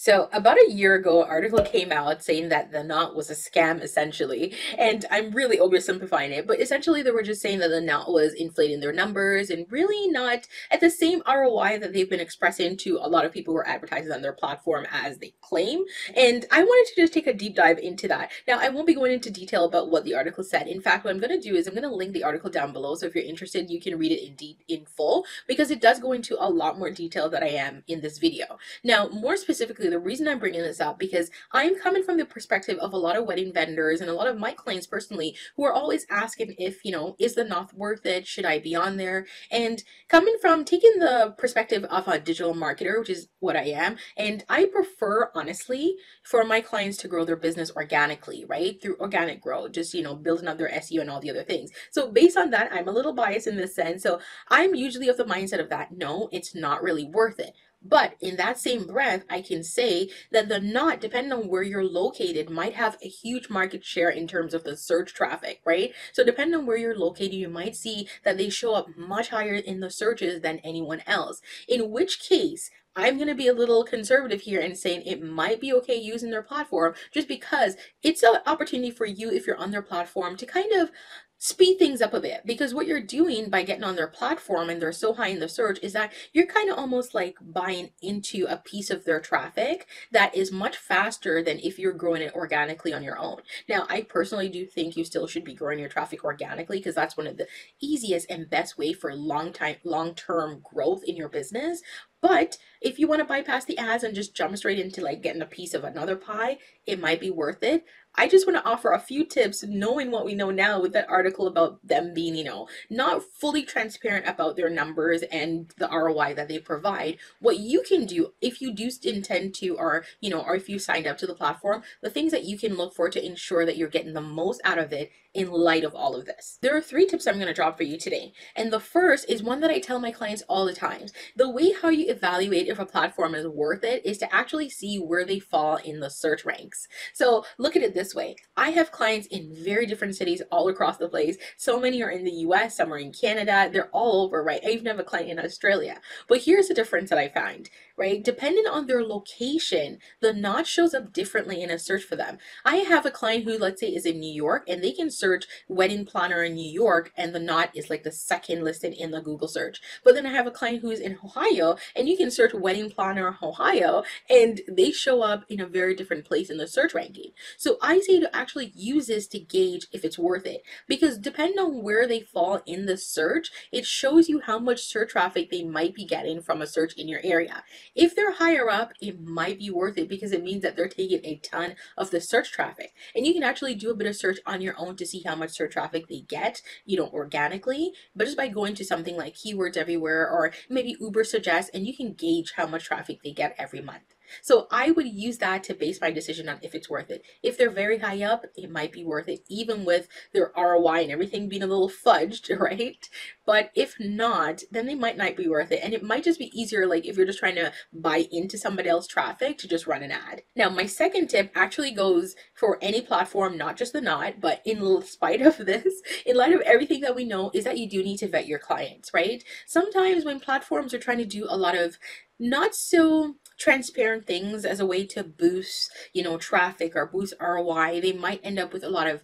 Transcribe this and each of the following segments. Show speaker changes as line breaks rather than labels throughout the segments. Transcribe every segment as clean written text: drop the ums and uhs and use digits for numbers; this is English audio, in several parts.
So about a year ago, an article came out saying that the knot was a scam essentially. And I'm really oversimplifying it, but essentially they were just saying that the knot was inflating their numbers and really not at the same ROI that they've been expressing to a lot of people who are advertising on their platform as they claim. And I wanted to just take a deep dive into that. Now, I won't be going into detail about what the article said. In fact, what I'm going to do is I'm going to link the article down below. So if you're interested, you can read it in full because it does go into a lot more detail than I am in this video. Now, more specifically, the reason I'm bringing this up because I'm coming from the perspective of a lot of wedding vendors and a lot of my clients personally who are always asking if, is the knot worth it? Should I be on there? And coming from taking the perspective of a digital marketer, which is what I am, and I prefer, honestly, for my clients to grow their business organically, right? Through organic growth, just, building up their SEO and all the other things. So based on that, I'm a little biased in this sense. So I'm usually of the mindset of that, no, it's not really worth it. But in that same breath, I can say that the knot, depending on where you're located, might have a huge market share in terms of the search traffic, right? So depending on where you're located, you might see that they show up much higher in the searches than anyone else. In which case, I'm going to be a little conservative here and saying it might be okay using their platform just because it's an opportunity for you if you're on their platform to kind of speed things up a bit, because what you're doing by getting on their platform and they're so high in the search is that you're kind of almost like buying into a piece of their traffic that is much faster than if you're growing it organically on your own. Now, I personally do think you still should be growing your traffic organically because that's one of the easiest and best way for long-term growth in your business. But if you want to bypass the ads and just jump straight into like getting a piece of another pie, it might be worth it. I just want to offer a few tips knowing what we know now with that article about them being, not fully transparent about their numbers and the ROI that they provide. What you can do if you do intend to, or if you signed up to the platform, the things that you can look for to ensure that you're getting the most out of it in light of all of this. There are 3 tips I'm going to drop for you today. And the first is one that I tell my clients all the time. The way how you evaluate if a platform is worth it is to actually see where they fall in the search ranks. So look at it this way. I have clients in very different cities all across the place. So many are in the US, some are in Canada, they're all over, right? I even have a client in Australia. But here's the difference that I find, right? Depending on their location, the knot shows up differently in a search for them. I have a client who, let's say, is in New York and they can search wedding planner in New York and the knot is like the second listed in the Google search. But then I have a client who is in Ohio and you can search wedding planner Ohio and they show up in a very different place in the search ranking. So I say to actually use this to gauge if it's worth it, because depending on where they fall in the search, it shows you how much search traffic they might be getting from a search in your area. If they're higher up, it might be worth it because it means that they're taking a ton of the search traffic. And you can actually do a bit of search on your own to see how much search traffic they get, organically, but just by going to something like Keywords Everywhere or maybe Uber Suggest, and you can gauge how much traffic they get every month. So I would use that to base my decision on if it's worth it. If they're very high up, it might be worth it, even with their ROI and everything being a little fudged, right? But if not, then they might not be worth it. And it might just be easier, like if you're just trying to buy into somebody else's traffic, to just run an ad. Now, my second tip actually goes for any platform, not just the knot, but in spite of this, in light of everything that we know, is that you do need to vet your clients, right? Sometimes when platforms are trying to do a lot of not so transparent things as a way to boost, traffic or boost ROI, they might end up with a lot of,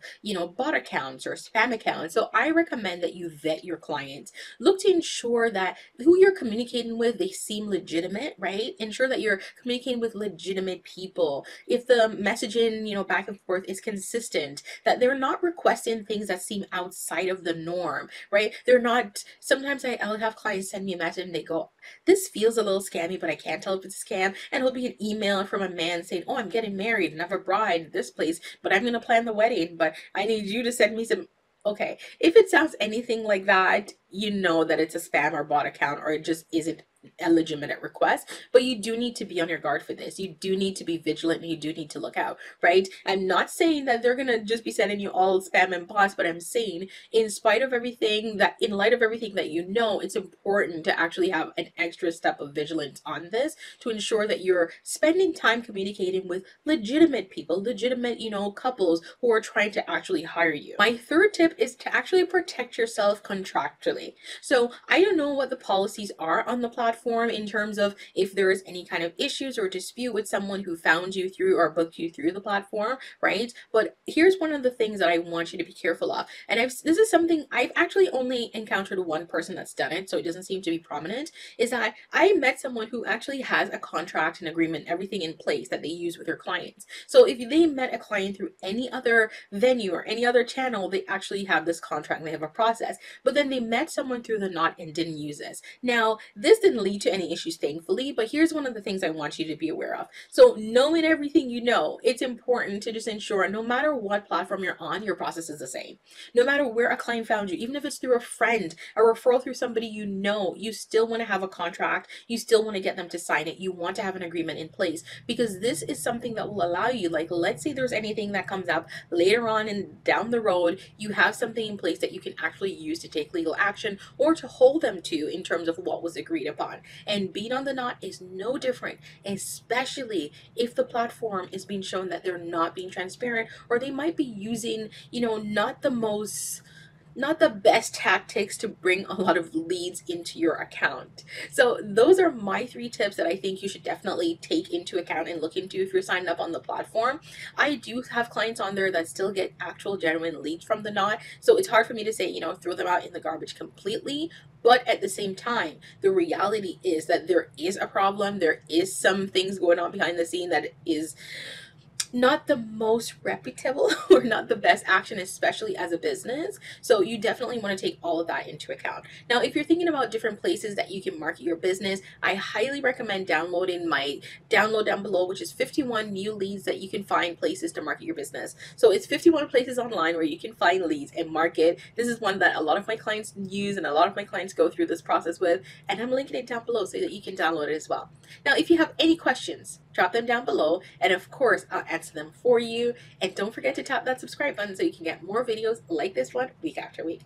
bot accounts or spam accounts. So I recommend that you vet your clients. Look to ensure that who you're communicating with, they seem legitimate, right? Ensure that you're communicating with legitimate people. If the messaging, back and forth is consistent, that they're not requesting things that seem outside of the norm, right? They're not, sometimes I'll have clients send me a message and they go, this feels a little scammy, but I can't tell if it's a scam. And it'll be an email from a man saying, oh, I'm getting married and I have a bride at this place, but I'm going to plan the wedding, but I need you to send me some. Okay, if it sounds anything like that, you know that it's a spam or bot account, or it just isn't a legitimate request. But you do need to be on your guard for this. You do need to be vigilant and you do need to look out, right? I'm not saying that they're gonna just be sending you all spam and bots, but I'm saying in spite of everything that, in light of everything that you know, it's important to actually have an extra step of vigilance on this to ensure that you're spending time communicating with legitimate people, legitimate, couples who are trying to actually hire you. My third tip is to actually protect yourself contractually. So I don't know what the policies are on the platform, platform in terms of if there is any kind of issues or dispute with someone who found you through or booked you through the platform, right? But here's one of the things that I want you to be careful of. And this is something I've actually only encountered one person that's done it, so it doesn't seem to be prominent, is that I met someone who actually has a contract and agreement, everything in place that they use with their clients. So if they met a client through any other venue or any other channel, they actually have this contract and they have a process. But then they met someone through the knot and didn't use this. Now, this didn't lead to any issues, thankfully, but here's one of the things I want you to be aware of. So knowing everything you know, it's important to just ensure no matter what platform you're on, your process is the same. No matter where a client found you, even if it's through a friend, a referral through somebody you know, you still want to have a contract. You still want to get them to sign it. You want to have an agreement in place because this is something that will allow you, like, let's say there's anything that comes up later on and down the road, you have something in place that you can actually use to take legal action or to hold them to in terms of what was agreed upon. And being on the knot is no different, especially if the platform is being shown that they're not being transparent or they might be using, not the best tactics to bring a lot of leads into your account. So those are my 3 tips that I think you should definitely take into account and look into if you're signed up on the platform. I do have clients on there that still get actual genuine leads from the knot. So it's hard for me to say, throw them out in the garbage completely. But at the same time, the reality is that there is a problem. There is some things going on behind the scene that is not the most reputable or not the best action, especially as a business. So you definitely want to take all of that into account. Now, if you're thinking about different places that you can market your business, I highly recommend downloading my download down below, which is 51 new leads that you can find places to market your business. So it's 51 places online where you can find leads and market. This is one that a lot of my clients use and a lot of my clients go through this process with, and I'm linking it down below so that you can download it as well. Now, if you have any questions, drop them down below, and of course I'll answer them for you. And don't forget to tap that subscribe button so you can get more videos like this one week after week.